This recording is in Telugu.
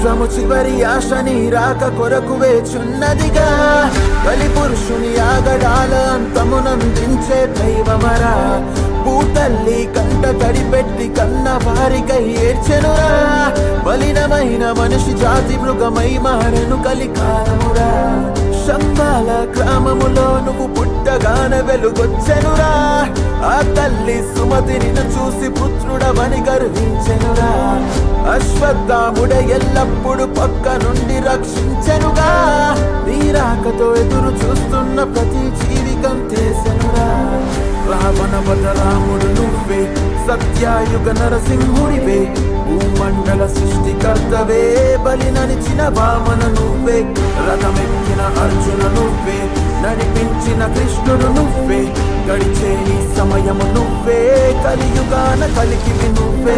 లోకము చివరి ఆశ నీ రాక కొరకు వేచున్నదిగా. బలి పురుషుని ఆగడాల అంతమునందించే దైవమరా. భూతల్లి కంట తడిపెట్టి కన్న వారికై ఏడ్చెనురా. బలినమైన మనిషి జాతి మృగమై మారెను కలికాలమురా. శంబాల గ్రామములో నువ్వు పుట్టగాన వెలుగొచ్చెనురా. ఆ తల్లి సుమతిని చూసి పుత్రుడవని గర్వించెనురా. అశ్వత్థాముడ ఎల్లప్పుడు పక్క నుండి రక్షించెనుగా. నీరాకతో ఎదురు చూస్తున్న ప్రతి జీవికంతేసెనురా. రావణ వద రాముడు నువ్వే, సత్యాయుగ నరసింహుడివే. భూమండల సృష్టికర్తవే, బలి నడిచిన వామన నువ్వే. రథమెక్కిన అర్జున నువ్వే, నడిపించిన కృష్ణుడు నువ్వే. గడిచే ఈ సమయము నువ్వే, కలియుగాన కలికివి నువ్వే.